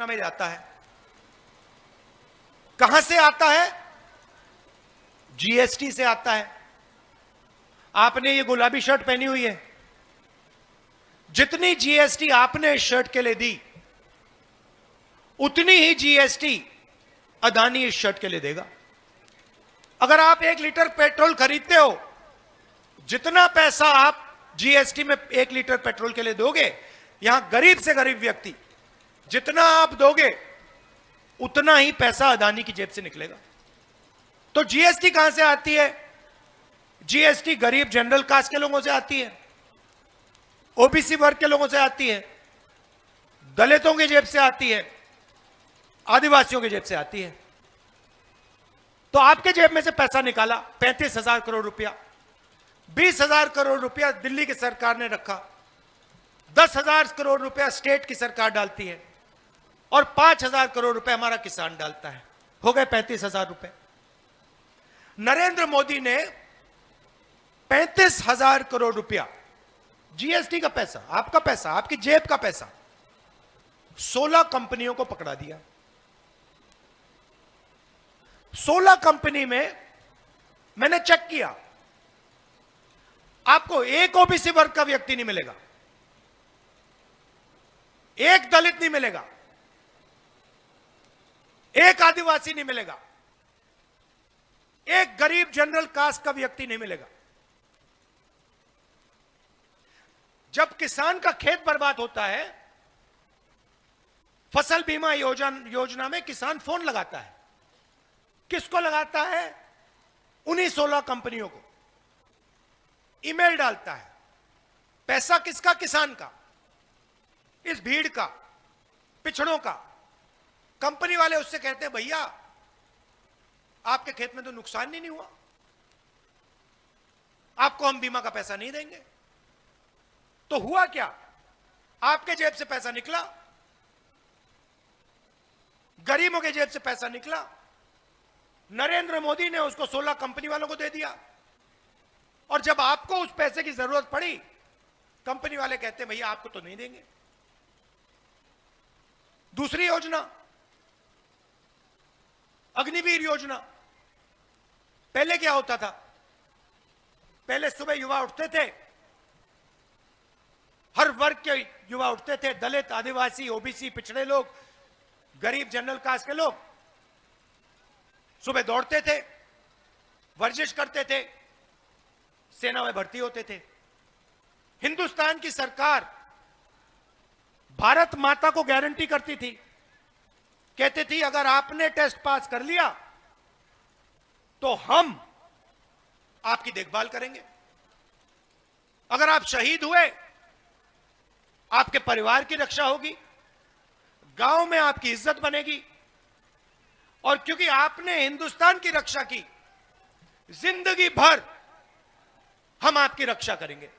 योजना में जाता है। कहां से आता है? जीएसटी से आता है। आपने ये गुलाबी शर्ट पहनी हुई है, जितनी जीएसटी आपने इस शर्ट के लिए दी उतनी ही जीएसटी अदानी इस शर्ट के लिए देगा। अगर आप 1 लीटर पेट्रोल खरीदते हो, जितना पैसा आप जीएसटी में 1 लीटर पेट्रोल के लिए दोगे, यहां गरीब से गरीब व्यक्ति जितना आप दोगे उतना ही पैसा अदानी की जेब से निकलेगा। तो जीएसटी कहां से आती है? जीएसटी गरीब जनरल कास्ट के लोगों से आती है, ओबीसी वर्ग के लोगों से आती है, दलितों की जेब से आती है, आदिवासियों की जेब से आती है। तो आपके जेब में से पैसा निकाला 35,000 करोड़ रुपया, 20,000 करोड़ रुपया दिल्ली की सरकार ने रखा, 10,000 करोड़ रुपया स्टेट की सरकार डालती है और 5,000 करोड़ रुपए हमारा किसान डालता है। हो गए 35,000 रुपए। नरेंद्र मोदी ने 35,000 करोड़ रुपया जीएसटी का पैसा, आपका पैसा, आपकी जेब का पैसा 16 कंपनियों को पकड़ा दिया। 16 कंपनी में मैंने चेक किया, आपको एक ओबीसी वर्ग का व्यक्ति नहीं मिलेगा, एक दलित नहीं मिलेगा, एक आदिवासी नहीं मिलेगा, एक गरीब जनरल कास्ट का व्यक्ति नहीं मिलेगा। जब किसान का खेत बर्बाद होता है, फसल बीमा योजना में किसान फोन लगाता है। किसको लगाता है? उन्हीं 16 कंपनियों को ईमेल डालता है। पैसा किसका? किसान का, इस भीड़ का, पिछड़ों का। कंपनी वाले उससे कहते हैं, भैया आपके खेत में तो नुकसान नहीं हुआ, आपको हम बीमा का पैसा नहीं देंगे। तो हुआ क्या? आपके जेब से पैसा निकला, गरीबों के जेब से पैसा निकला, नरेंद्र मोदी ने उसको 16 कंपनी वालों को दे दिया। और जब आपको उस पैसे की जरूरत पड़ी, कंपनी वाले कहते हैं भैया आपको तो नहीं देंगे। दूसरी योजना, अग्निवीर योजना। पहले क्या होता था? पहले सुबह युवा उठते थे, हर वर्ग के युवा उठते थे, दलित, आदिवासी, ओबीसी, पिछड़े लोग, गरीब जनरल कास्ट के लोग सुबह दौड़ते थे, वर्जिश करते थे, सेना में भर्ती होते थे। हिंदुस्तान की सरकार भारत माता को गारंटी करती थी, कहती थी अगर आपने टेस्ट पास कर लिया तो हम आपकी देखभाल करेंगे, अगर आप शहीद हुए आपके परिवार की रक्षा होगी, गांव में आपकी इज्जत बनेगी, और क्योंकि आपने हिंदुस्तान की रक्षा की, जिंदगी भर हम आपकी रक्षा करेंगे।